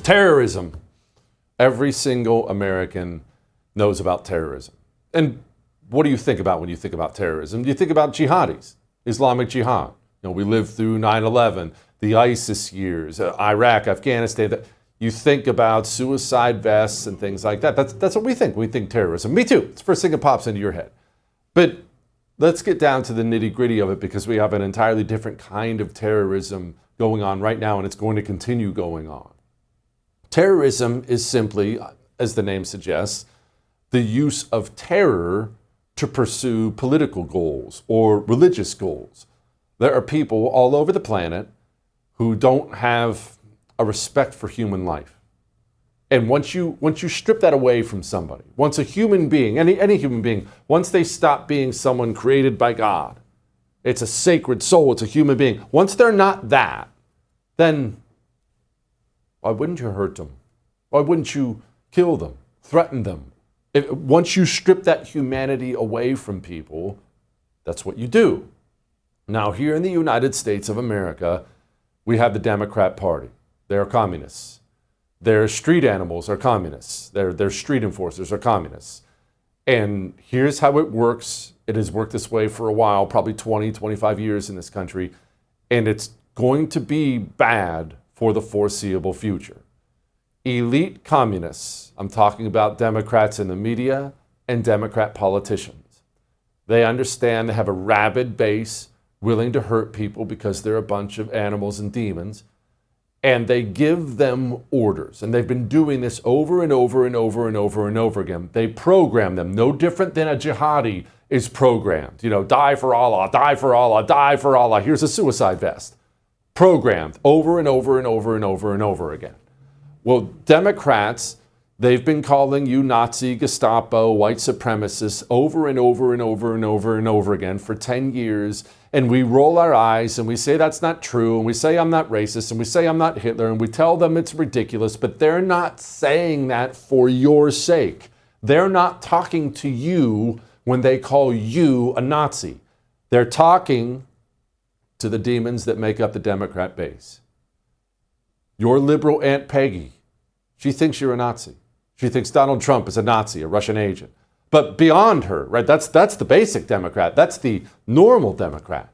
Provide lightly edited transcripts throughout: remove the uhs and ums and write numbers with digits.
Terrorism. Every single American knows about terrorism. And what do you think about when you think about terrorism? You think about jihadis, Islamic Jihad. We lived through 9/11, the ISIS years, Iraq, Afghanistan. You think about suicide vests and things like that. That's what we think. We think terrorism. Me too. It's the first thing that pops into your head. But let's get down to the nitty-gritty of it, because we have an entirely different kind of terrorism going on right now, and it's going to continue going on. Terrorism is simply, as the name suggests, the use of terror to pursue political goals or religious goals. There are people all over the planet who don't have a respect for human life. And once you strip that away from somebody, once a human being, any human being, once they stop being someone created by God, it's a sacred soul, it's a human being. Once they're not that, then why wouldn't you hurt them? Why wouldn't you kill them, threaten them? Once you strip that humanity away from people, that's what you do. Now, here in the United States of America, we have the Democrat Party. They're communists. Their street animals are communists. Their street enforcers are communists. And here's how it works. It has worked this way for a while, probably 20, 25 years in this country. And it's going to be bad for the foreseeable future. Elite communists, I'm talking about Democrats in the media and Democrat politicians. They understand they have a rabid base willing to hurt people because they're a bunch of animals and demons. And they give them orders. And they've been doing this over and over and over and over and over again. They program them, no different than a jihadi is programmed. Die for Allah, die for Allah, die for Allah. Here's a suicide vest. Programmed over and over and over and over and over again. Well, Democrats, they've been calling you Nazi, Gestapo, white supremacists over and over and over and over and over again for 10 years. And we roll our eyes and we say that's not true. And we say I'm not racist. And we say I'm not Hitler. And we tell them it's ridiculous. But they're not saying that for your sake. They're not talking to you when they call you a Nazi. They're talking to the demons that make up the Democrat base. Your liberal Aunt Peggy, she thinks you're a Nazi. She thinks Donald Trump is a Nazi, a Russian agent. But beyond her, right, that's the basic Democrat. That's the normal Democrat.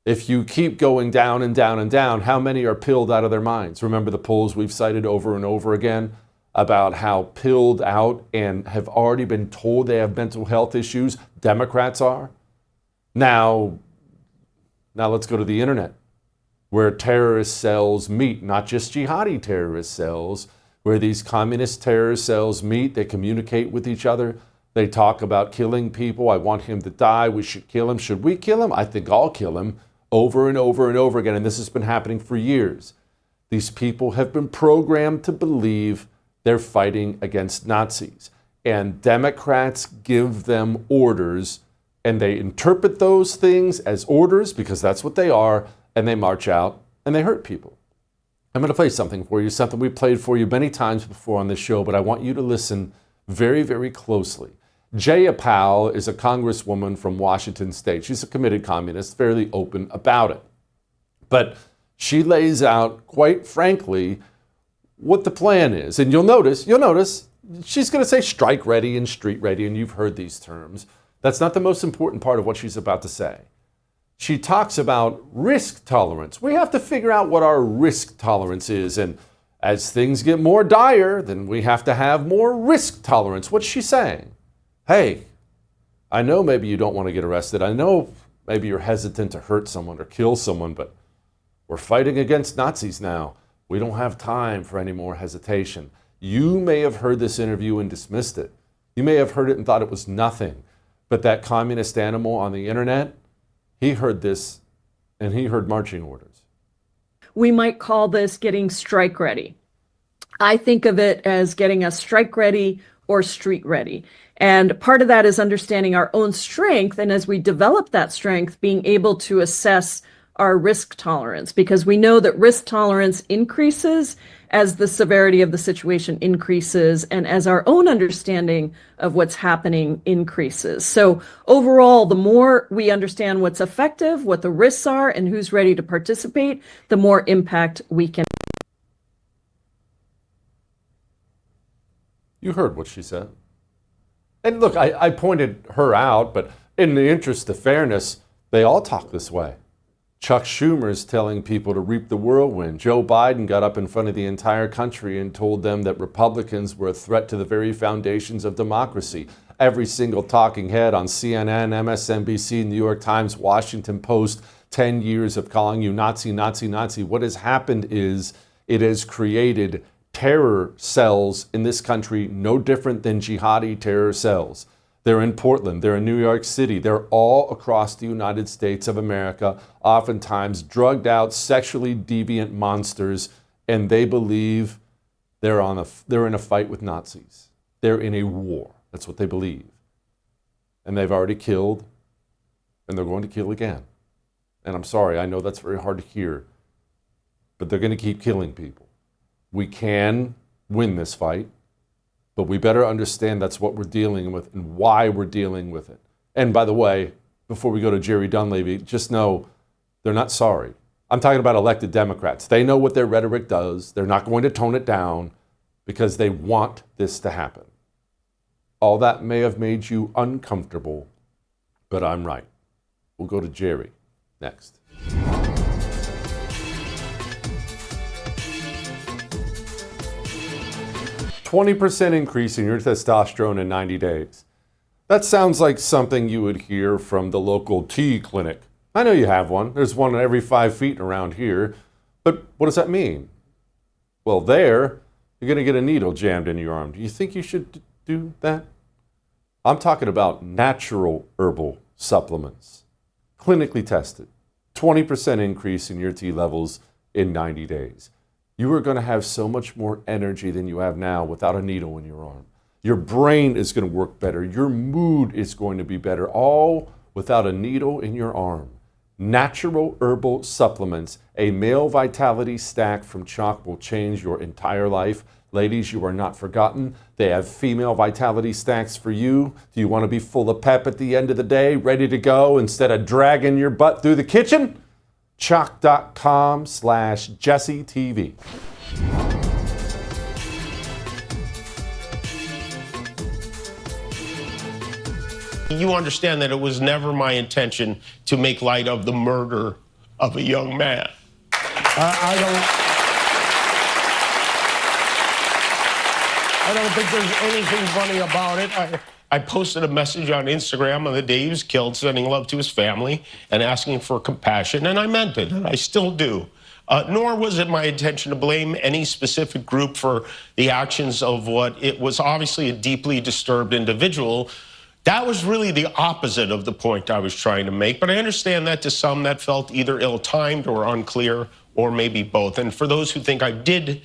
If you keep going down and down and down, how many are pilled out of their minds? Remember the polls we've cited over and over again about how pilled out and have already been told they have mental health issues Democrats are? Now let's go to the internet, where terrorist cells meet, not just jihadi terrorist cells, where these communist terrorist cells meet, they communicate with each other. They talk about killing people. I want him to die. We should kill him. Should we kill him? I think I'll kill him, over and over and over again. And this has been happening for years. These people have been programmed to believe they're fighting against Nazis. And Democrats give them orders, and they interpret those things as orders because that's what they are, and they march out and they hurt people. I'm going to play something for you, something we played for you many times before on this show, but I want you to listen very, very closely. Jaya Powell is a congresswoman from Washington State. She's a committed communist, fairly open about it. But she lays out, quite frankly, what the plan is. And you'll notice, she's going to say strike ready and street ready, and you've heard these terms. That's not the most important part of what she's about to say. She talks about risk tolerance. We have to figure out what our risk tolerance is. And as things get more dire, then we have to have more risk tolerance. What's she saying? Hey, I know maybe you don't want to get arrested. I know maybe you're hesitant to hurt someone or kill someone, but we're fighting against Nazis now. We don't have time for any more hesitation. You may have heard this interview and dismissed it. You may have heard it and thought it was nothing. But that communist animal on the internet, he heard this and he heard marching orders. We might call this getting strike ready. I think of it as getting us strike ready or street ready. And part of that is understanding our own strength. And as we develop that strength, being able to assess our risk tolerance, because we know that risk tolerance increases as the severity of the situation increases and as our own understanding of what's happening increases. So overall, the more we understand what's effective, what the risks are, and who's ready to participate, the more impact we can. You heard what she said. And look, I pointed her out, but in the interest of fairness, they all talk this way. Chuck Schumer's telling people to reap the whirlwind. Joe Biden got up in front of the entire country and told them that Republicans were a threat to the very foundations of democracy. Every single talking head on CNN, MSNBC, New York Times, Washington Post, 10 years of calling you Nazi, Nazi, Nazi. What has happened is it has created terror cells in this country, no different than jihadi terror cells. They're in Portland, they're in New York City, they're all across the United States of America, oftentimes drugged out, sexually deviant monsters, and they believe they're in a fight with Nazis. They're in a war. That's what they believe. And they've already killed, and they're going to kill again. And I'm sorry, I know that's very hard to hear, but they're going to keep killing people. We can win this fight, but we better understand that's what we're dealing with and why we're dealing with it. And by the way, before we go to Jerry Dunleavy, just know they're not sorry. I'm talking about elected Democrats. They know what their rhetoric does. They're not going to tone it down because they want this to happen. All that may have made you uncomfortable, but I'm right. We'll go to Jerry next. 20% increase in your testosterone in 90 days. That sounds like something you would hear from the local tea clinic. I know you have one. There's one every 5 feet around here. But what does that mean? Well, there, you're going to get a needle jammed in your arm. Do you think you should do that? I'm talking about natural herbal supplements. Clinically tested. 20% increase in your T levels in 90 days. You are going to have so much more energy than you have now without a needle in your arm. Your brain is going to work better. Your mood is going to be better, all without a needle in your arm. Natural herbal supplements, a male vitality stack from Chalk will change your entire life. Ladies, you are not forgotten. They have female vitality stacks for you. Do you want to be full of pep at the end of the day, ready to go instead of dragging your butt through the kitchen? Chalk.com/JesseTV. You understand that it was never my intention to make light of the murder of a young man. I don't think there's anything funny about it. I posted a message on Instagram on the day he was killed, sending love to his family and asking for compassion, and I meant it, and I still do. Nor was it my intention to blame any specific group for the actions of what it was obviously a deeply disturbed individual. That was really the opposite of the point I was trying to make, but I understand that to some that felt either ill-timed or unclear, or maybe both. And for those who think I did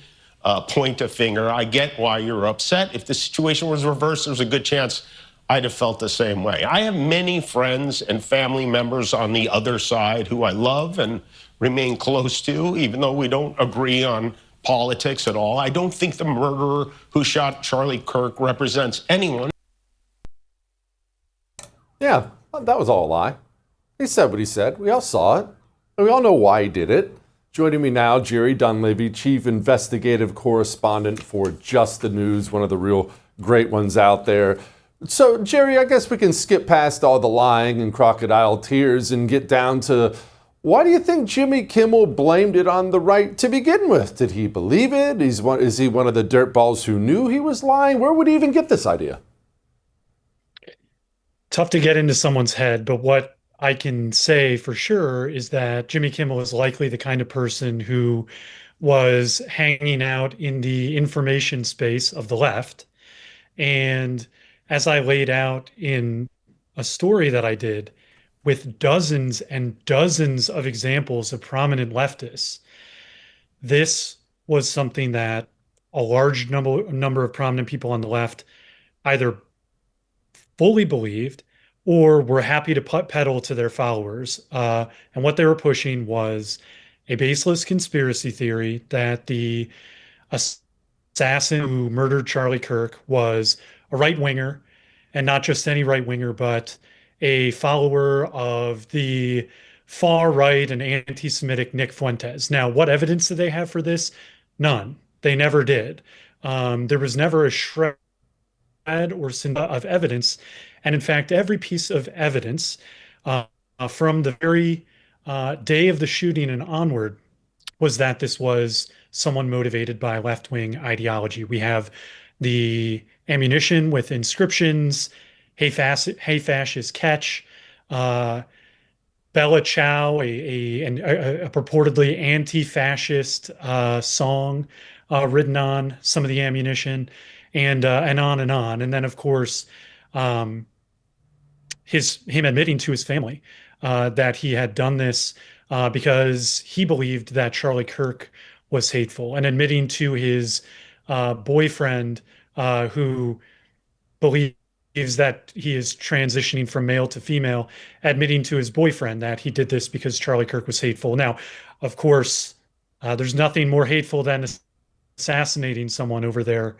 point a finger, I get why you're upset. If the situation was reversed, there's a good chance I'd have felt the same way. I have many friends and family members on the other side who I love and remain close to, even though we don't agree on politics at all. I don't think the murderer who shot Charlie Kirk represents anyone. Yeah, that was all a lie. He said what he said. We all saw it. And we all know why he did it. Joining me now, Jerry Dunleavy, Chief Investigative Correspondent for Just the News, one of the real great ones out there. So, Jerry, I guess we can skip past all the lying and crocodile tears and get down to, why do you think Jimmy Kimmel blamed it on the right to begin with? Did he believe it? Is he one of the dirtballs who knew he was lying? Where would he even get this idea? Tough to get into someone's head, but what I can say for sure is that Jimmy Kimmel is likely the kind of person who was hanging out in the information space of the left. And as I laid out in a story that I did with dozens and dozens of examples of prominent leftists, this was something that a large number of prominent people on the left either fully believed or were happy to peddle to their followers. And what they were pushing was a baseless conspiracy theory that the assassin who murdered Charlie Kirk was a right-winger, and not just any right-winger, but a follower of the far-right and anti-Semitic Nick Fuentes. Now, what evidence do they have for this? None. They never did. There was never a shred or of evidence. And in fact, every piece of evidence from the very day of the shooting and onward was that this was someone motivated by left-wing ideology. We have the ammunition with inscriptions, hey fascist, catch, Bella Ciao, a purportedly anti-fascist song written on some of the ammunition, and on and on. And then, of course, um, him admitting to his family that he had done this because he believed that Charlie Kirk was hateful, and admitting to his boyfriend who believes that he is transitioning from male to female, admitting to his boyfriend that he did this because Charlie Kirk was hateful. Now, of course, there's nothing more hateful than assassinating someone over their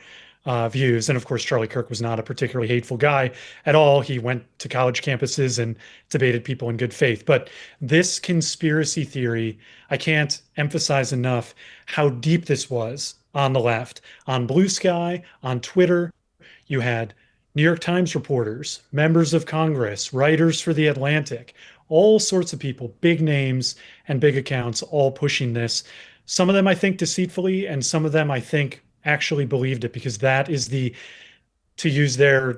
views. And of course, Charlie Kirk was not a particularly hateful guy at all. He went to college campuses and debated people in good faith. But this conspiracy theory, I can't emphasize enough how deep this was on the left. On Blue Sky, on Twitter, you had New York Times reporters, members of Congress, writers for The Atlantic, all sorts of people, big names and big accounts, all pushing this. Some of them, I think, deceitfully, and some of them, I think, actually believed it, because that is the, to use their,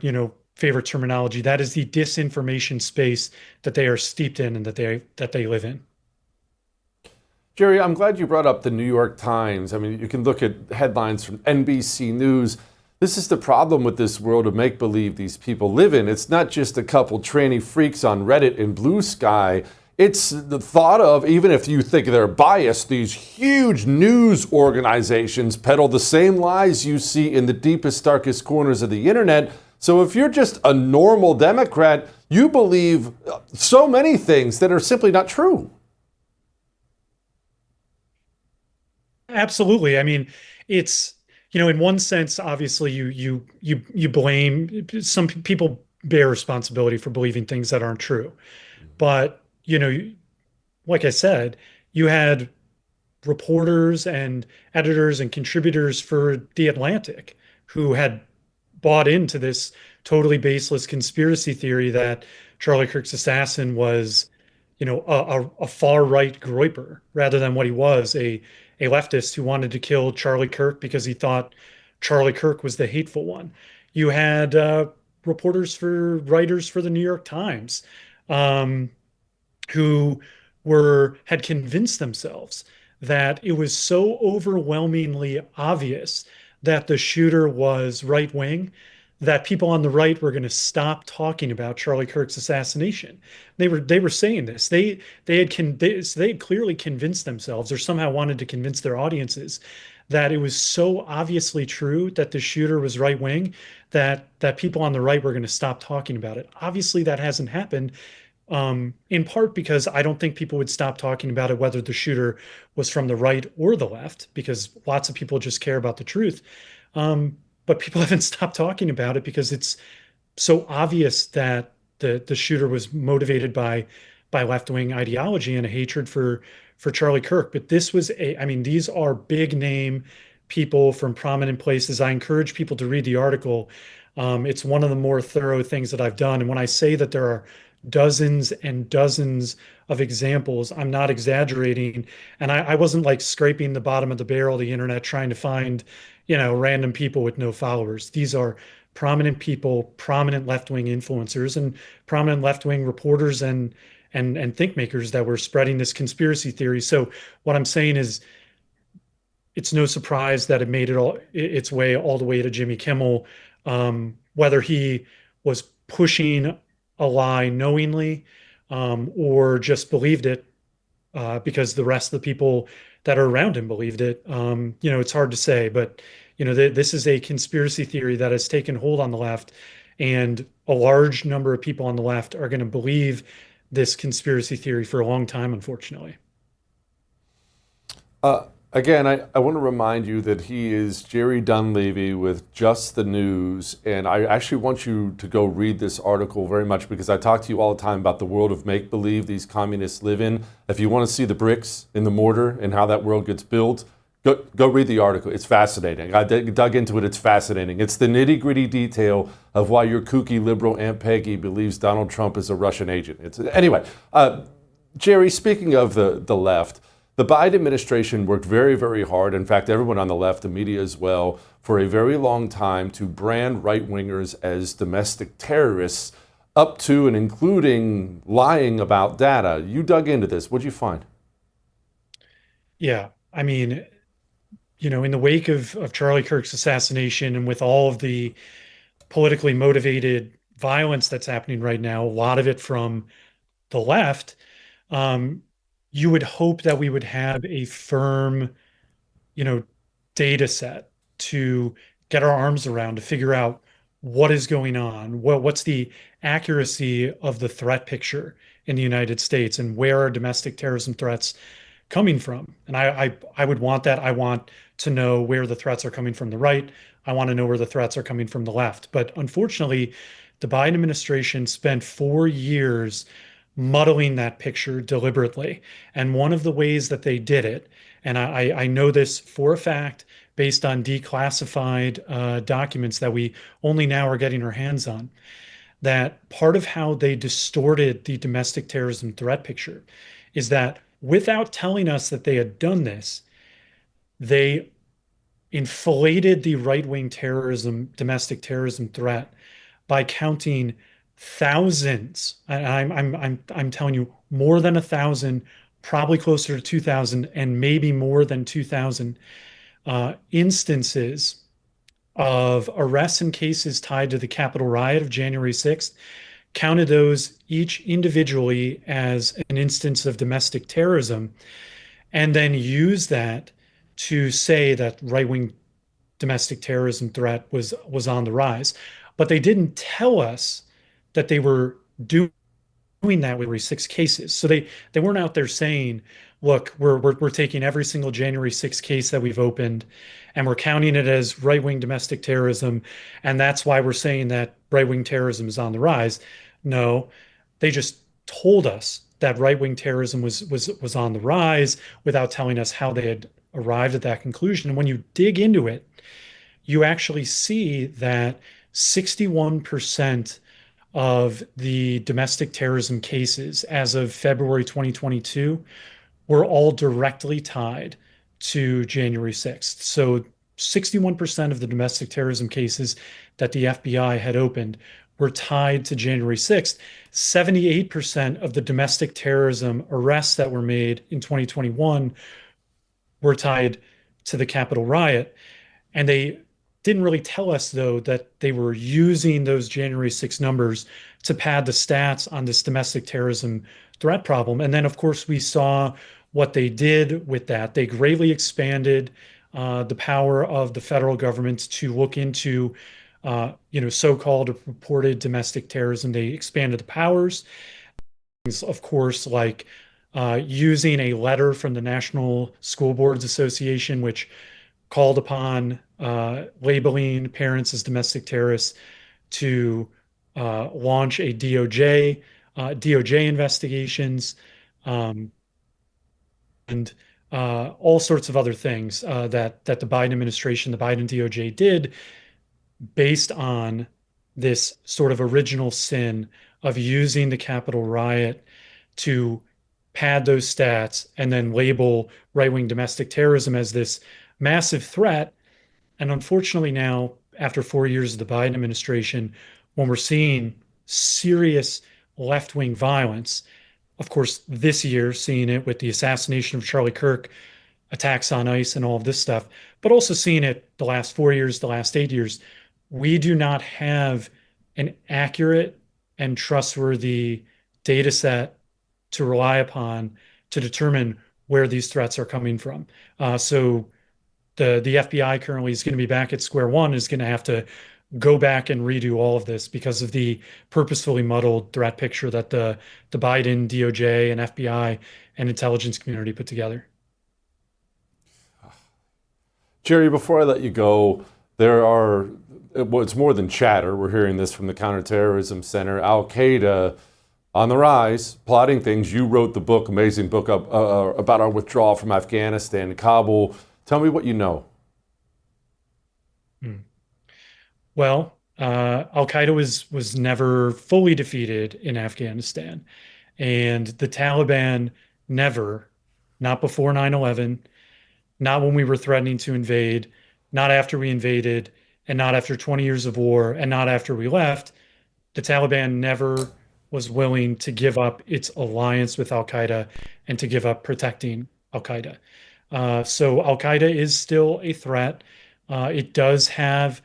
favorite terminology, that is the disinformation space that they are steeped in and that they live in. Jerry, I'm glad you brought up the New York Times. I mean, you can look at headlines from NBC News. This is the problem with this world of make-believe these people live in. It's not just a couple tranny freaks on Reddit and Blue Sky. It's the thought of, even if you think they're biased, these huge news organizations peddle the same lies you see in the deepest, darkest corners of the internet. So if you're just a normal Democrat, you believe so many things that are simply not true. Absolutely. I mean, it's, in one sense, obviously you blame, some people bear responsibility for believing things that aren't true. But, like I said, you had reporters and editors and contributors for The Atlantic who had bought into this totally baseless conspiracy theory that Charlie Kirk's assassin was, a far-right groyper rather than what he was, a leftist who wanted to kill Charlie Kirk because he thought Charlie Kirk was the hateful one. You had writers for the New York Times who had convinced themselves that it was so overwhelmingly obvious that the shooter was right-wing that people on the right were going to stop talking about Charlie Kirk's assassination. They were saying this. They had clearly convinced themselves, or somehow wanted to convince their audiences, that it was so obviously true that the shooter was right-wing that people on the right were going to stop talking about it. Obviously, that hasn't happened. In part because I don't think people would stop talking about it whether the shooter was from the right or the left, because lots of people just care about the truth. But people haven't stopped talking about it because it's so obvious that the shooter was motivated by left-wing ideology and a hatred for Charlie Kirk. But this was these are big name people from prominent places. I encourage people to read the article. It's one of the more thorough things that I've done. And when I say that there are dozens and dozens of examples, I'm not exaggerating. And I wasn't like scraping the bottom of the barrel of the internet trying to find, random people with no followers. These are prominent people, prominent left-wing influencers, and prominent left-wing reporters and think makers that were spreading this conspiracy theory. So what I'm saying is, it's no surprise that it made its way all the way to Jimmy Kimmel, whether he was pushing a lie knowingly or just believed it because the rest of the people that are around him believed it. It's hard to say, but this is a conspiracy theory that has taken hold on the left, and a large number of people on the left are going to believe this conspiracy theory for a long time, unfortunately. Again, I want to remind you that he is Jerry Dunleavy with Just the News, and I actually want you to go read this article very much, because I talk to you all the time about the world of make-believe these communists live in. If you want to see the bricks in the mortar and how that world gets built, Go read the article. It's fascinating. I dug into it. It's fascinating. It's the nitty-gritty detail of why your kooky liberal Aunt Peggy believes Donald Trump is a Russian agent. Anyway, Jerry, speaking of the left, the Biden administration worked very, very hard. In fact, everyone on the left, the media as well, for a very long time to brand right-wingers as domestic terrorists, up to and including lying about data. You dug into this. What'd you find? Yeah, I mean, in the wake of Charlie Kirk's assassination and with all of the politically motivated violence that's happening right now, a lot of it from the left, um, you would hope that we would have a firm, you know, data set to get our arms around to figure out what is going on, what's the accuracy of the threat picture in the United States, and where are domestic terrorism threats coming from. And I would want that. I want to know where the threats are coming from the right. I want to know where the threats are coming from the left. But unfortunately, the Biden administration spent 4 years muddling that picture deliberately. And one of the ways that they did it, and I know this for a fact based on declassified documents that we only now are getting our hands on, that part of how they distorted the domestic terrorism threat picture is that without telling us that they had done this, they inflated the right-wing terrorism, domestic terrorism threat by counting thousands. I'm telling you, more than 1,000, probably closer to 2,000, and maybe more than 2,000 instances of arrests and cases tied to the Capitol riot of January 6th, counted those each individually as an instance of domestic terrorism, and then used that to say that right-wing domestic terrorism threat was on the rise. But they didn't tell us that they were doing that with 6 cases. So they weren't out there saying, look, we're taking every single January 6th case that we've opened and we're counting it as right-wing domestic terrorism, and that's why we're saying that right-wing terrorism is on the rise. No, they just told us that right-wing terrorism was on the rise without telling us how they had arrived at that conclusion. And when you dig into it, you actually see that 61% of the domestic terrorism cases as of February 2022 were all directly tied to January 6th. So 61% of the domestic terrorism cases that the FBI had opened were tied to January 6th. 78% of the domestic terrorism arrests that were made in 2021 were tied to the Capitol riot. And they didn't really tell us, though, that they were using those January 6 numbers to pad the stats on this domestic terrorism threat problem. And then, of course, we saw what they did with that. They greatly expanded the power of the federal government to look into, so-called or purported domestic terrorism. They expanded the powers. Of course, like using a letter from the National School Boards Association, which called upon labeling parents as domestic terrorists, to launch a DOJ investigations, and all sorts of other things that the Biden administration, the Biden DOJ did based on this sort of original sin of using the Capitol riot to pad those stats and then label right-wing domestic terrorism as this massive threat. And unfortunately now, after 4 years of the Biden administration, when we're seeing serious left-wing violence, of course, this year, seeing it with the assassination of Charlie Kirk, attacks on ICE and all of this stuff, but also seeing it the last 4 years, the last 8 years, we do not have an accurate and trustworthy data set to rely upon to determine where these threats are coming from. So the FBI currently is going to be back at square one, is going to have to go back and redo all of this because of the purposefully muddled threat picture that the Biden, DOJ, and FBI and intelligence community put together. Jerry, before I let you go, it's more than chatter. We're hearing this from the Counterterrorism Center. Al-Qaeda on the rise, plotting things. You wrote the book, amazing book about our withdrawal from Afghanistan, Kabul Tell me what you know. Well, Al-Qaeda was never fully defeated in Afghanistan. And the Taliban never, not before 9/11, not when we were threatening to invade, not after we invaded, and not after 20 years of war, and not after we left, the Taliban never was willing to give up its alliance with Al-Qaeda and to give up protecting Al-Qaeda. So Al-Qaeda is still a threat. It does have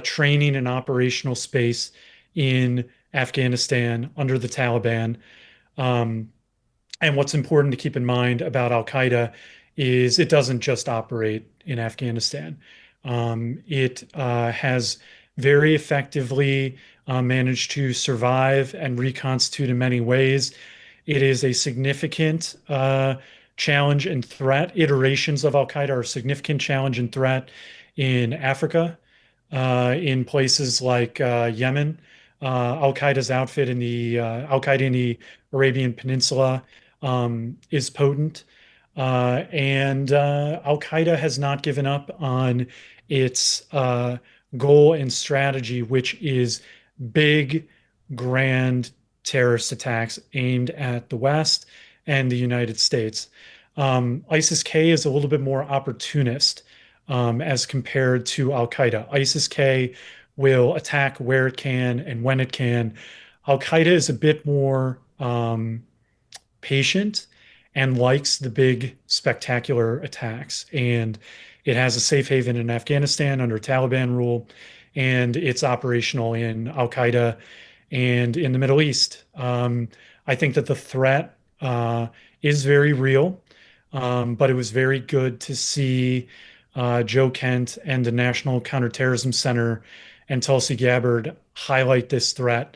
training and operational space in Afghanistan under the Taliban. And what's important to keep in mind about Al-Qaeda is it doesn't just operate in Afghanistan. It has very effectively managed to survive and reconstitute in many ways. It is a significant challenge and threat. Iterations of Al-Qaeda are a significant challenge and threat in Africa, in places like Yemen. Al-Qaeda's outfit in the Al-Qaeda in the Arabian Peninsula is potent. And Al-Qaeda has not given up on its goal and strategy, which is big, grand terrorist attacks aimed at the West and the United States. ISIS-K is a little bit more opportunist as compared to Al-Qaeda. ISIS-K will attack where it can and when it can. Al-Qaeda is a bit more patient and likes the big, spectacular attacks. And it has a safe haven in Afghanistan under Taliban rule, and it's operational in Al-Qaeda and in the Middle East. I think that the threat is very real, but it was very good to see Joe Kent and the National Counterterrorism Center and Tulsi Gabbard highlight this threat,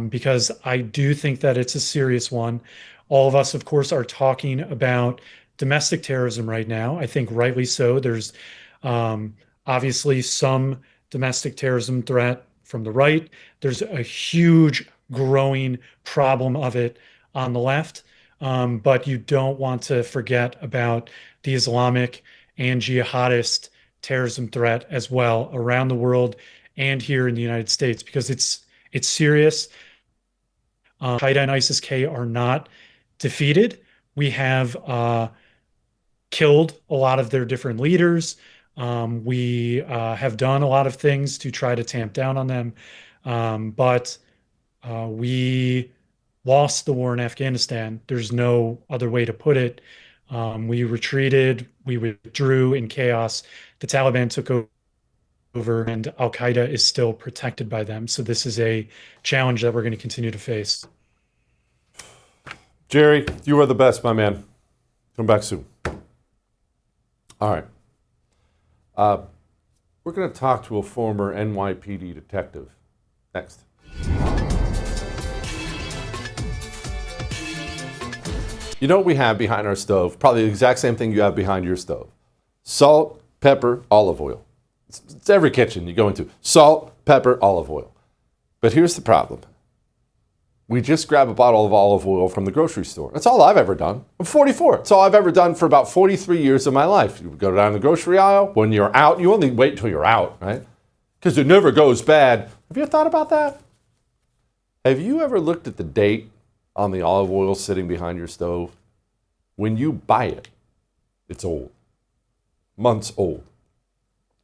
because I do think that it's a serious one. All of us, of course, are talking about domestic terrorism right now. I think rightly so. There's obviously some domestic terrorism threat from the right. There's a huge growing problem of it on the left. But you don't want to forget about the Islamic and jihadist terrorism threat as well around the world and here in the United States, because it's serious. Al-Qaeda and ISIS-K are not defeated. We have killed a lot of their different leaders. We have done a lot of things to try to tamp down on them. But we lost the war in Afghanistan. There's no other way to put it. We retreated, we withdrew in chaos. The Taliban took over, and Al-Qaeda is still protected by them. So this is a challenge that we're going to continue to face. Jerry, you are the best, my man. Come back soon. All right. We're going to talk to a former NYPD detective next. You know what we have behind our stove? Probably the exact same thing you have behind your stove. Salt, pepper, olive oil. It's every kitchen you go into. Salt, pepper, olive oil. But here's the problem. We just grab a bottle of olive oil from the grocery store. That's all I've ever done. I'm 44. That's all I've ever done for about 43 years of my life. You go down the grocery aisle. When you're out, you only wait until you're out, right? Because it never goes bad. Have you ever thought about that? Have you ever looked at the date on the olive oil sitting behind your stove? When you buy it, it's old. Months old.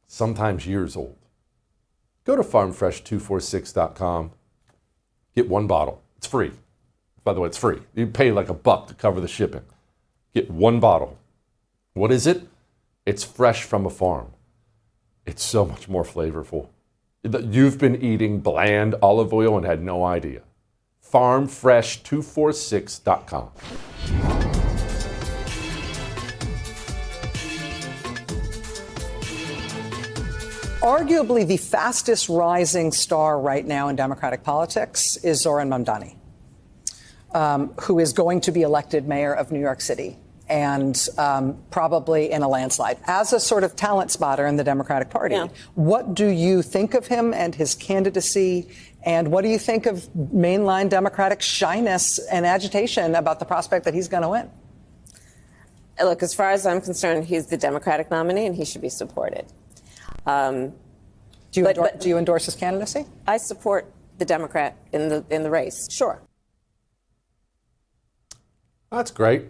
Sometimes years old. Go to farmfresh246.com. Get one bottle. It's free. By the way, it's free. You pay like $1 to cover the shipping. Get one bottle. What is it? It's fresh from a farm. It's so much more flavorful. You've been eating bland olive oil and had no idea. Farmfresh246.com. Arguably the fastest rising star right now in Democratic politics is Zoran Mamdani, who is going to be elected mayor of New York City, and probably in a landslide. As a sort of talent spotter in the Democratic Party, what do you think of him and his candidacy? And what do you think of mainline Democratic shyness and agitation about the prospect that he's going to win? Look, as far as I'm concerned, he's the Democratic nominee and he should be supported. Do you endorse his candidacy? I support the Democrat in the race. Sure. That's great.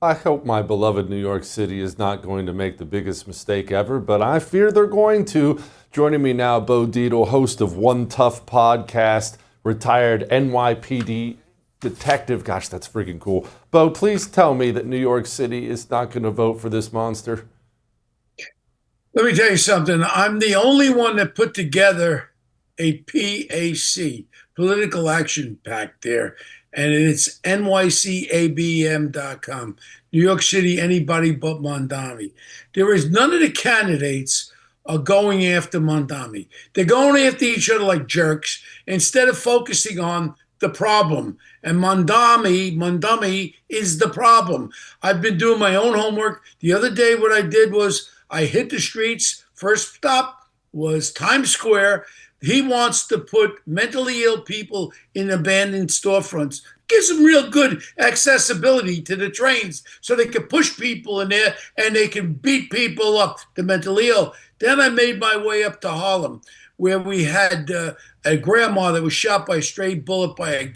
I hope my beloved New York City is not going to make the biggest mistake ever, but I fear they're going to. Joining me now, Bo Dietl, host of One Tough Podcast, retired NYPD detective. Gosh, that's freaking cool. Bo, please tell me that New York City is not going to vote for this monster. Let me tell you something. I'm the only one that put together a PAC, Political Action Pact there, and it's nycabm.com. New York City, anybody but Mondami. There is none of the candidates are going after Mondami. They're going after each other like jerks instead of focusing on the problem. And Mondami is the problem. I've been doing my own homework. The other day, what I did was I hit the streets. First stop was Times Square. He wants to put mentally ill people in abandoned storefronts. Gives them real good accessibility to the trains so they can push people in there and they can beat people up, the mentally ill. Then I made my way up to Harlem, where we had a grandma that was shot by a stray bullet by a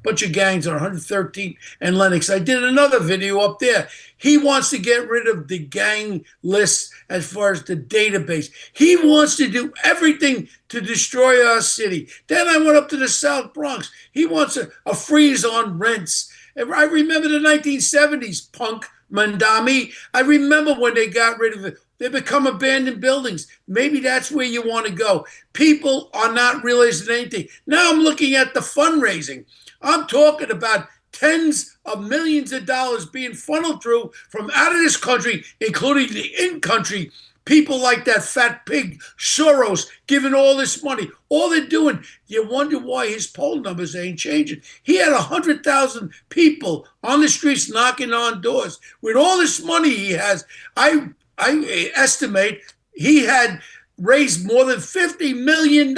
bunch of gangs on 113th and Lenox. I did another video up there. He wants to get rid of the gang list as far as the database. He wants to do everything to destroy our city. Then I went up to the South Bronx. He wants a freeze on rents. I remember the 1970s, punk Mondami. I remember when they got rid of it. They become abandoned buildings. Maybe that's where you want to go. People are not realizing anything. Now I'm looking at the fundraising. I'm talking about tens of millions of dollars being funneled through from out of this country, including the in-country. People like that fat pig, Soros, giving all this money. All they're doing, you wonder why his poll numbers ain't changing. He had 100,000 people on the streets knocking on doors. With all this money he has, I estimate he had raised more than $50 million.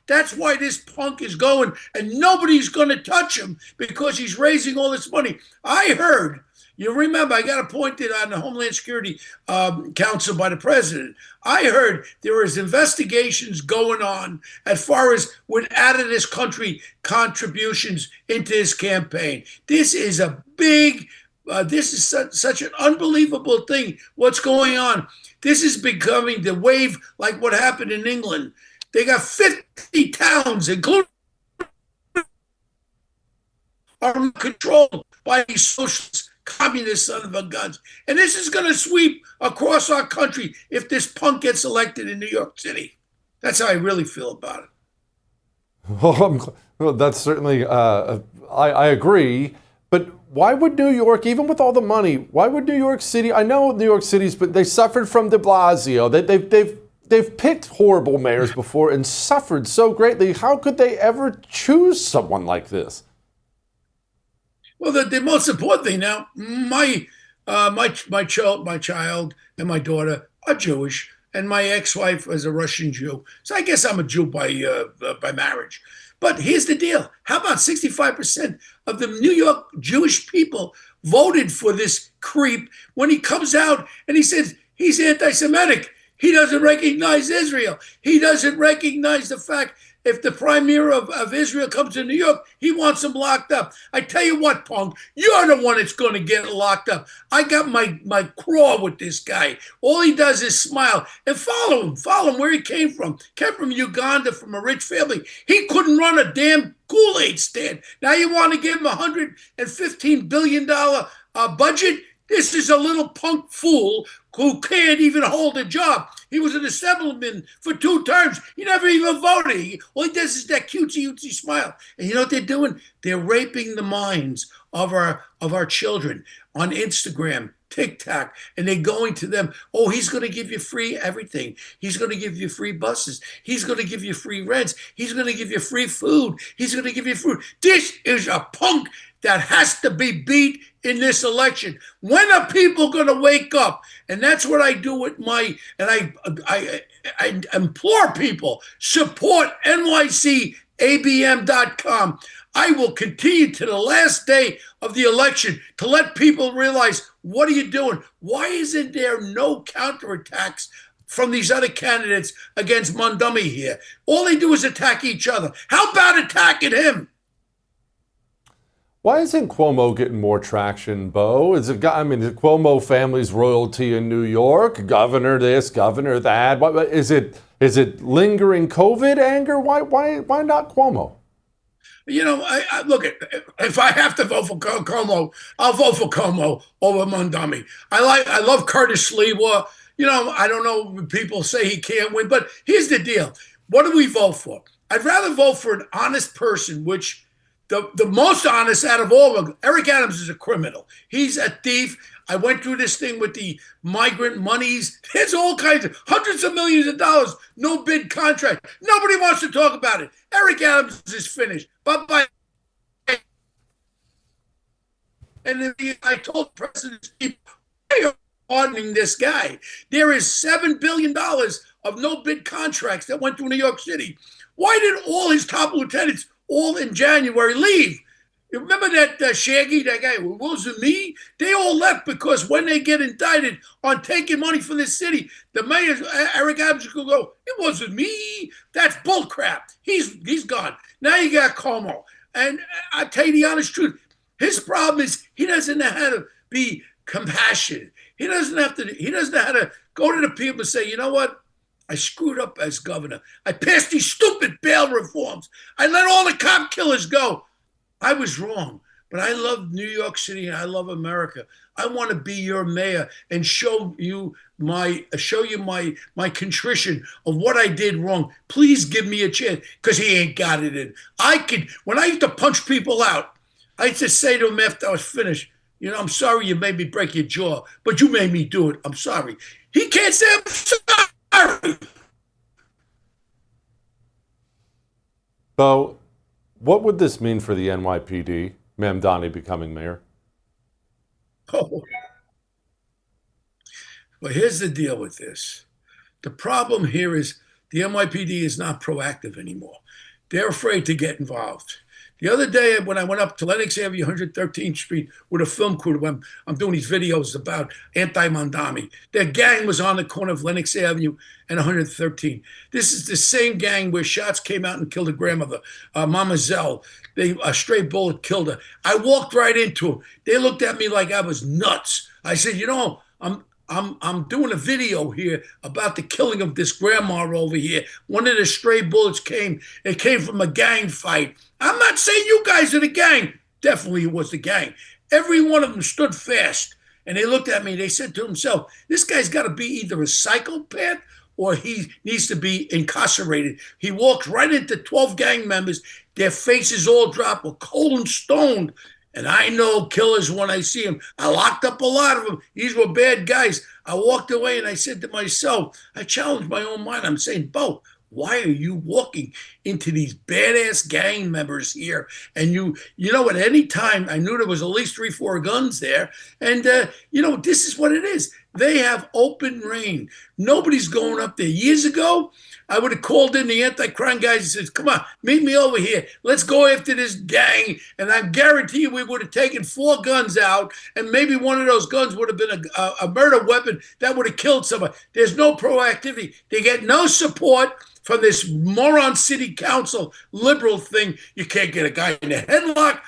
That's why this punk is going, and nobody's going to touch him because he's raising all this money. I heard, you remember, I got appointed on the Homeland Security Council by the president. I heard there is investigations going on as far as with out of this country contributions into his campaign. This is a big this is such an unbelievable thing. What's going on? This is becoming the wave like what happened in England. They got 50 towns, including are controlled by these socialist, communist son of a guns. And this is going to sweep across our country if this punk gets elected in New York City. That's how I really feel about it. Well, that's certainly, I agree. But why would New York, even with all the money, why would New York City? I know New York City's, but they suffered from De Blasio. They've picked horrible mayors before and suffered so greatly. How could they ever choose someone like this? Well, the most important thing now, my child and my daughter are Jewish, and my ex-wife is a Russian Jew. So I guess I'm a Jew by marriage. But here's the deal. How about 65% of the New York Jewish people voted for this creep when he comes out and he says he's anti-Semitic. He doesn't recognize Israel. He doesn't recognize the fact if the prime minister of Israel comes to New York, he wants him locked up. I tell you what, punk, you're the one that's going to get locked up. I got my craw with this guy. All he does is smile and follow him where he came from. Came from Uganda, from a rich family. He couldn't run a damn Kool-Aid stand. Now you want to give him $115 billion budget? This is a little punk fool who can't even hold a job. He was an assemblyman for 2 terms. He never even voted. All he does is that cutesy smile. And you know what they're doing? They're raping the minds of our children on Instagram, TikTok, and they're going to them. Oh, he's going to give you free everything. He's going to give you free buses. He's going to give you free rents. He's going to give you free food. He's going to give you food. This is a punk that has to be beat in this election. When are people going to wake up? And that's what I do with I implore people, support nycabm.com. I will continue to the last day of the election to let people realize What are you doing? Why isn't there no counterattacks from these other candidates against Mondumi here? All they do is attack each other. How about attacking him? Why isn't Cuomo getting more traction, Bo? Is it? I mean, the Cuomo family's royalty in New York, governor this, governor that. Is it? Is it lingering COVID anger? Why not Cuomo? You know, I look at, if I have to vote for Cuomo, I'll vote for Cuomo over Mondumi. I love Curtis Sliwa. You know, I don't know. People say he can't win, but here's the deal: what do we vote for? I'd rather vote for an honest person, which the most honest out of all of them. Eric Adams is a criminal. He's a thief. I went through this thing with the migrant monies. There's all kinds of hundreds of millions of dollars, no bid contract. Nobody wants to talk about it. Eric Adams is finished. Bye-bye. And then I told President Steve, why are you pardoning this guy? There is $7 billion of no bid contracts that went through New York City. Why did all his top lieutenants all in January leave? You remember that Shaggy, that guy, wasn't me? They all left because when they get indicted on taking money from the city, the mayor, Eric Adams, will go, it wasn't me. That's bullcrap. He's gone. Now you got Cuomo. And I tell you the honest truth, his problem is he doesn't know how to be compassionate. He doesn't know how to go to the people and say, you know what? I screwed up as governor. I passed these stupid bail reforms. I let all the cop killers go. I was wrong, but I love New York City and I love America. I want to be your mayor and show you my contrition of what I did wrong. Please give me a chance, because he ain't got it in. When I used to punch people out, I used to say to him after I was finished, you know, I'm sorry you made me break your jaw, but you made me do it. I'm sorry. He can't say I'm sorry. Bo, what would this mean for the NYPD, Mamdani becoming mayor? Oh. Well, here's the deal with this. The problem here is the NYPD is not proactive anymore. They're afraid to get involved. The other day, when I went up to Lenox Avenue, 113th Street, with a film crew, when I'm doing these videos about anti-Mondami, their gang was on the corner of Lenox Avenue and 113. This is the same gang where shots came out and killed a grandmother, Mama Zell. A stray bullet killed her. I walked right into them. They looked at me like I was nuts. I said, you know, I'm doing a video here about the killing of this grandma over here. One of the stray bullets came from a gang fight. I'm not saying you guys are the gang. Definitely it was the gang. Every one of them stood fast. And they looked at me. They said to themselves, this guy's got to be either a psychopath or he needs to be incarcerated. He walks right into 12 gang members. Their faces all drop, were cold and stoned. And I know killers when I see them. I locked up a lot of them. These were bad guys. I walked away and I said to myself, I challenged my own mind. I'm saying, Bo, why are you walking into these badass gang members here? And you know, at any time, I knew there was at least 3-4 guns there. And, you know, this is what it is. They have open reign. Nobody's going up there. Years ago, I would have called in the anti-crime guys and said, come on, meet me over here. Let's go after this gang. And I guarantee you we would have taken 4 guns out, and maybe one of those guns would have been a murder weapon that would have killed somebody. There's no proactivity. They get no support from this moron city council liberal thing. You can't get a guy in a headlock.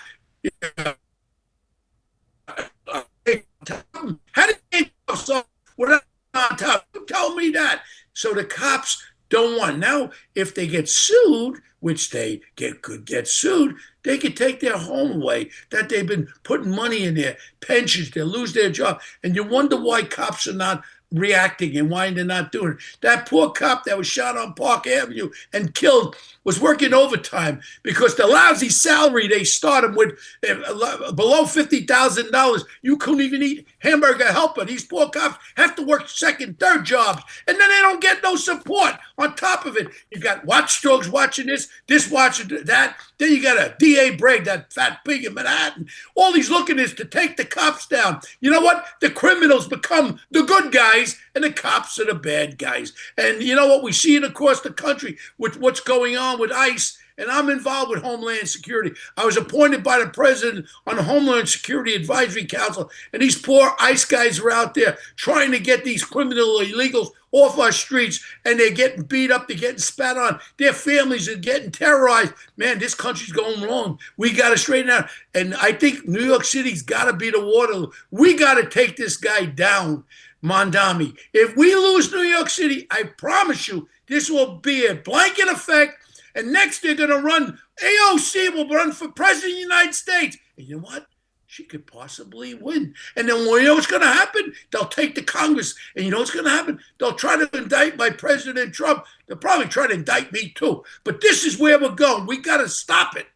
How did they so without on top? You tell me that. So the cops don't want. Now, if they get sued, which they could get sued, they could take their home away that they've been putting money in their pensions. They'll lose their job. And you wonder why cops are not reacting and why they're not doing it. That poor cop that was shot on Park Avenue and killed was working overtime because the lousy salary they started with, below $50,000, you couldn't even eat hamburger helper. These poor cops have to work second, third jobs, and then they don't get no support. On top of it, you got watchdogs watching this watching that. Then you got a D.A. Bragg, that fat pig in Manhattan. All he's looking is to take the cops down. You know what? The criminals become the good guys, and the cops are the bad guys. And you know what we see it across the country with what's going on with ICE and I'm involved with Homeland Security. I was appointed by the president on the Homeland Security Advisory Council, and these poor ICE guys are out there trying to get these criminal illegals off our streets, and they're getting beat up, they're getting spat on, their families are getting terrorized. Man, this country's going wrong. We got to straighten out. And I think New York City's got to be the Waterloo. We got to take this guy down, Mondami. If we lose New York City, I promise you, this will be a blanket effect. And next, they're going to run, AOC will run for president of the United States. And you know what? She could possibly win. And then you know what's going to happen? They'll take the Congress. And you know what's going to happen? They'll try to indict my President Trump. They'll probably try to indict me too. But this is where we're going. We got to stop it.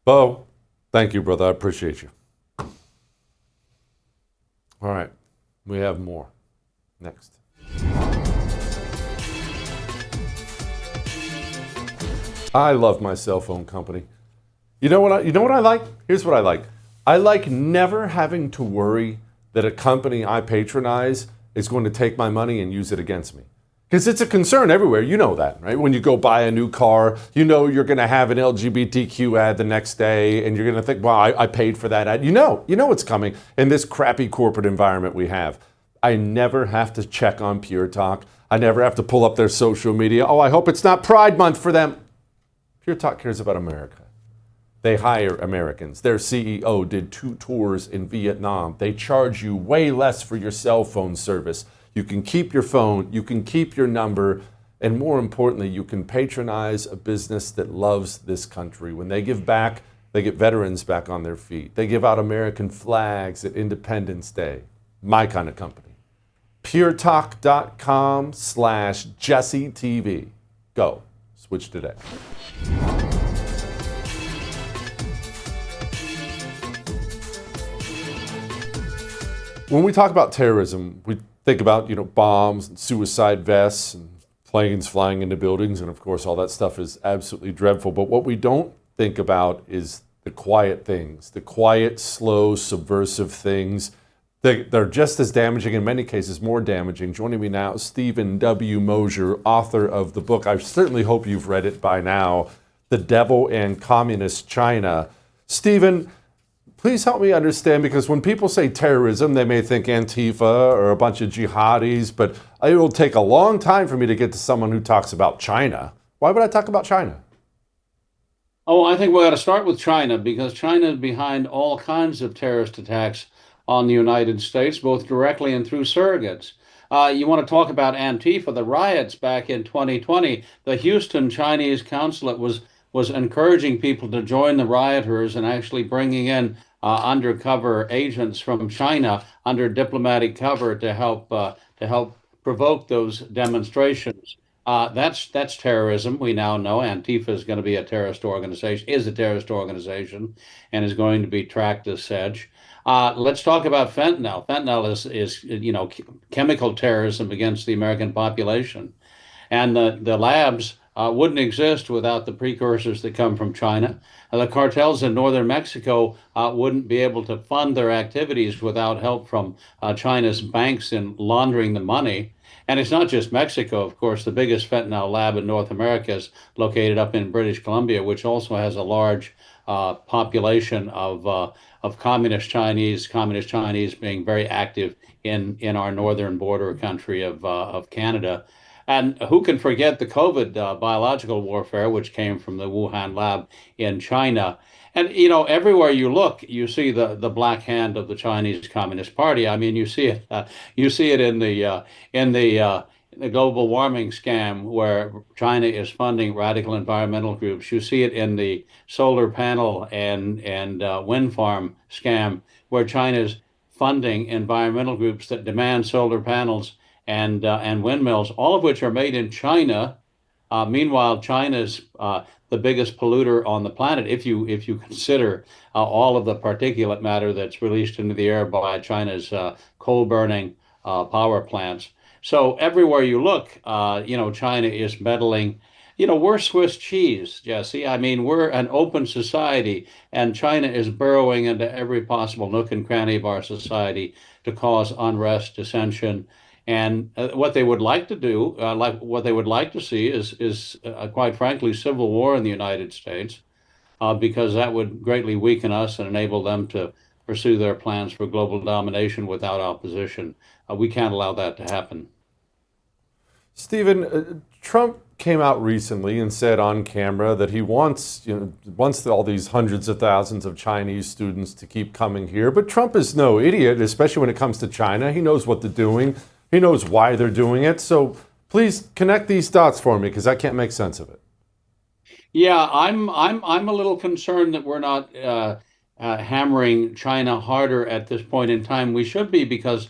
Bo, thank you, brother. I appreciate you. All right. We have more. Next. I love my cell phone company. You know what I like? Here's what I like. I like never having to worry that a company I patronize is going to take my money and use it against me. Because it's a concern everywhere. You know that, right? When you go buy a new car, you know you're going to have an LGBTQ ad the next day, and you're going to think, well, I paid for that ad. You know it's coming in this crappy corporate environment we have. I never have to check on Pure Talk. I never have to pull up their social media. Oh, I hope it's not Pride Month for them. Pure Talk cares about America. They hire Americans. Their CEO did 2 tours in Vietnam. They charge you way less for your cell phone service. You can keep your phone, you can keep your number, and more importantly, you can patronize a business that loves this country. When they give back, they get veterans back on their feet. They give out American flags at Independence Day. My kind of company. puretalk.com/JesseTV. Go. Switch today. When we talk about terrorism, we think about, bombs and suicide vests and planes flying into buildings, and of course all that stuff is absolutely dreadful. But what we don't think about is the quiet things, the quiet, slow, subversive things. They're just as damaging, in many cases more damaging. Joining me now, Stephen W. Mosier, author of the book, I certainly hope you've read it by now, The Devil and Communist China. Stephen, please help me understand, because when people say terrorism, they may think Antifa or a bunch of jihadis, but it will take a long time for me to get to someone who talks about China. Why would I talk about China? Oh, I think we got to start with China, because China is behind all kinds of terrorist attacks on the United States, both directly and through surrogates. You want to talk about Antifa, the riots back in 2020, the Houston Chinese consulate was encouraging people to join the rioters and actually bringing in undercover agents from China under diplomatic cover to help provoke those demonstrations. That's terrorism. We now know Antifa is going to be a terrorist organization, and is going to be tracked as such. Let's talk about fentanyl. Fentanyl is chemical terrorism against the American population, and the labs wouldn't exist without the precursors that come from China. The cartels in northern Mexico wouldn't be able to fund their activities without help from China's banks in laundering the money. And it's not just Mexico, of course. The biggest fentanyl lab in North America is located up in British Columbia, which also has a large population of communist Chinese being very active in our northern border country of Canada. And who can forget the COVID biological warfare, which came from the Wuhan lab in China? And everywhere you look, you see the black hand of the Chinese Communist Party. I mean, you see it in the global warming scam, where China is funding radical environmental groups. You see it in the solar panel and wind farm scam, where China is funding environmental groups that demand solar panels and windmills, all of which are made in China. Meanwhile, China's the biggest polluter on the planet, if you consider all of the particulate matter that's released into the air by China's coal-burning power plants. So everywhere you look, China is meddling. We're Swiss cheese, Jesse. I mean, we're an open society, and China is burrowing into every possible nook and cranny of our society to cause unrest, dissension, And what they would like to do, like what they would like to see, is quite frankly civil war in the United States, because that would greatly weaken us and enable them to pursue their plans for global domination without opposition. We can't allow that to happen. Stephen, Trump came out recently and said on camera that he wants all these hundreds of thousands of Chinese students to keep coming here. But Trump is no idiot, especially when it comes to China. He knows what they're doing. He knows why they're doing it. So please connect these dots for me, because I can't make sense of it. Yeah, I'm a little concerned that we're not hammering China harder at this point in time. We should be, because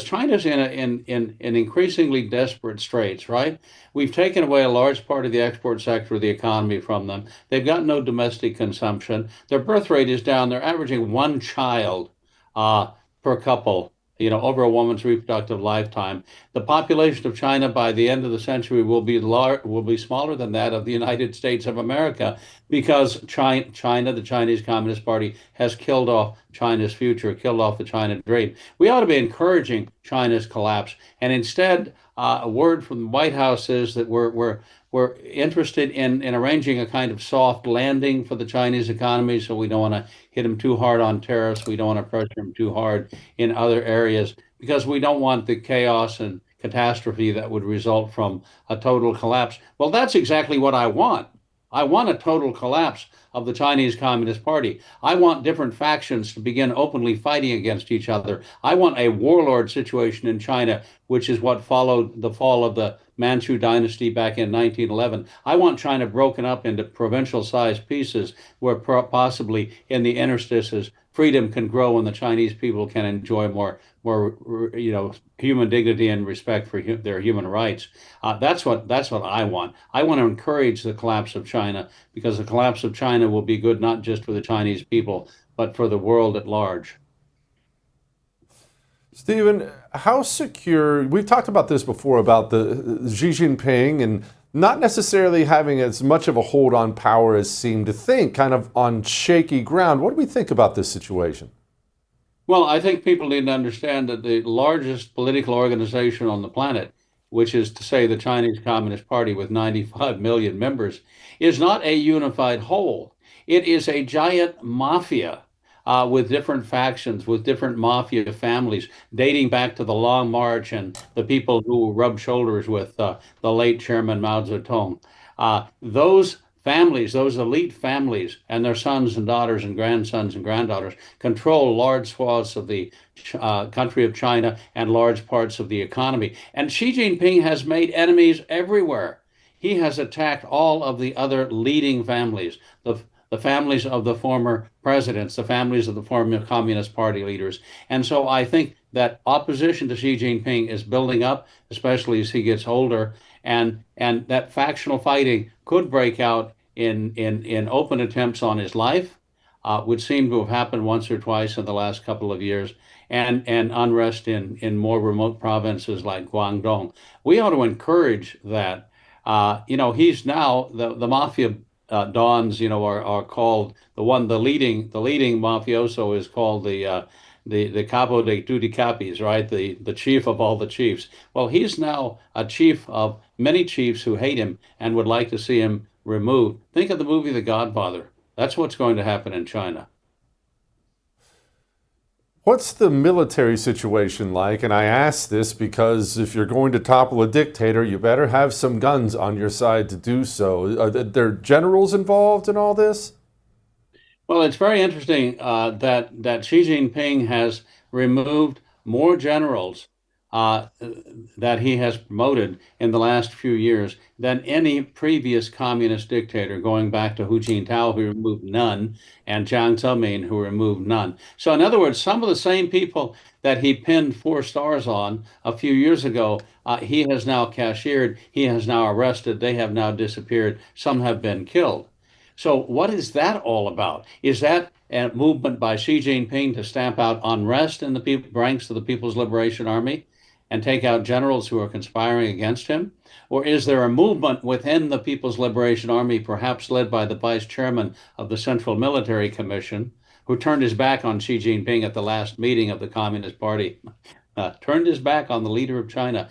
China's in increasingly desperate straits, right? We've taken away a large part of the export sector of the economy from them. They've got no domestic consumption. Their birth rate is down. They're averaging one child per couple, over a woman's reproductive lifetime. The population of China by the end of the century will be smaller than that of the United States of America, because China, the Chinese Communist Party, has killed off China's future, killed off the China dream. We ought to be encouraging China's collapse, and instead, a word from the White House is that we're interested in arranging a kind of soft landing for the Chinese economy. So we don't want to hit them too hard on tariffs. We don't want to pressure them too hard in other areas, because we don't want the chaos and catastrophe that would result from a total collapse. Well, that's exactly what I want. I want a total collapse of the Chinese Communist Party. I want different factions to begin openly fighting against each other. I want a warlord situation in China, which is what followed the fall of the Manchu dynasty back in 1911. I want China broken up into provincial-sized pieces where possibly in the interstices freedom can grow and the Chinese people can enjoy more human dignity and respect for their human rights. That's what I want. I want to encourage the collapse of China, because the collapse of China will be good not just for the Chinese people, but for the world at large. Stephen, how secure, we've talked about this before, about the Xi Jinping and not necessarily having as much of a hold on power as seemed to think, kind of on shaky ground. What do we think about this situation? Well, I think people need to understand that the largest political organization on the planet, which is to say the Chinese Communist Party with 95 million members, is not a unified whole. It is a giant mafia with different factions, with different mafia families, dating back to the Long March and the people who rubbed shoulders with the late Chairman Mao Zedong. Those families, those elite families, and their sons and daughters and grandsons and granddaughters control large swaths of the country of China and large parts of the economy. And Xi Jinping has made enemies everywhere. He has attacked all of the other leading families, the families of the former presidents, the families of the former Communist Party leaders. And so I think that opposition to Xi Jinping is building up, especially as he gets older, and that factional fighting could break out in open attempts on his life, which seem to have happened once or twice in the last couple of years, and unrest in more remote provinces like Guangdong. We ought to encourage that. He's now the mafia dons, are called the leading mafioso is called the capo de tutti capis, right? The chief of all the chiefs. Well, he's now a chief of many chiefs who hate him and would like to see him removed. Think of the movie The Godfather. That's what's going to happen in China. What's the military situation like? And I ask this because if you're going to topple a dictator, you better have some guns on your side to do so. Are there generals involved in all this? Well, it's very interesting that Xi Jinping has removed more generals that he has promoted in the last few years than any previous communist dictator, going back to Hu Jintao, who removed none, and Jiang Zemin, who removed none. So in other words, some of the same people that he pinned 4 stars on a few years ago, he has now cashiered, he has now arrested, they have now disappeared, some have been killed. So what is that all about? Is that a movement by Xi Jinping to stamp out unrest in the ranks of the People's Liberation Army and take out generals who are conspiring against him? Or is there a movement within the People's Liberation Army, perhaps led by the vice chairman of the Central Military Commission, who turned his back on Xi Jinping at the last meeting of the Communist Party turned his back on the leader of China,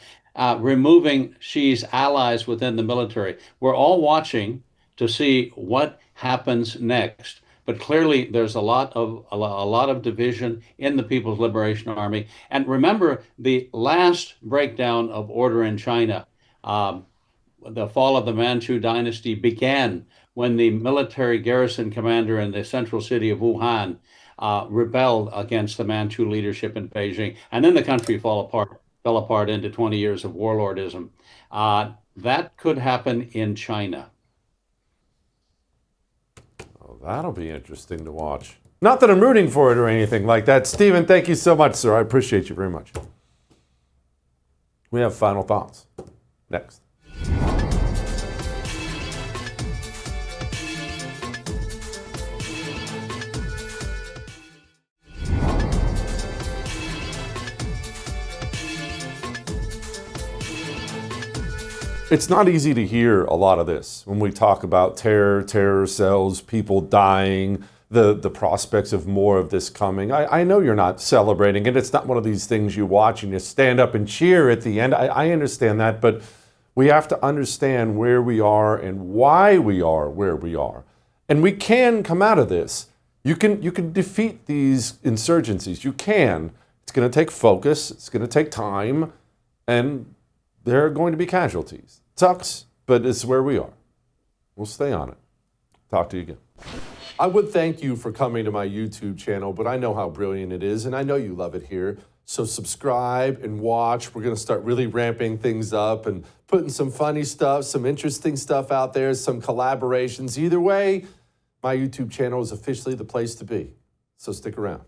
removing Xi's allies within the military. We're all watching to see what happens next. But clearly, there's a lot of division in the People's Liberation Army. And remember, the last breakdown of order in China, the fall of the Manchu dynasty, began when the military garrison commander in the central city of Wuhan rebelled against the Manchu leadership in Beijing, and then the country fell apart into 20 years of warlordism. That could happen in China. Oh, that'll be interesting to watch. Not that I'm rooting for it or anything like that. Stephen, thank you so much, sir. I appreciate you very much. We have final thoughts next. It's not easy to hear a lot of this when we talk about terror cells, people dying, the prospects of more of this coming. I know you're not celebrating it. It's not one of these things you watch and you stand up and cheer at the end. I understand that, but we have to understand where we are and why we are where we are. And we can come out of this. You can defeat these insurgencies. You can. It's going to take focus. It's going to take time. And there are going to be casualties. It sucks, but it's where we are. We'll stay on it. Talk to you again. I would thank you for coming to my YouTube channel, but I know how brilliant it is, and I know you love it here. So subscribe and watch. We're going to start really ramping things up and putting some funny stuff, some interesting stuff out there, some collaborations. Either way, my YouTube channel is officially the place to be. So stick around.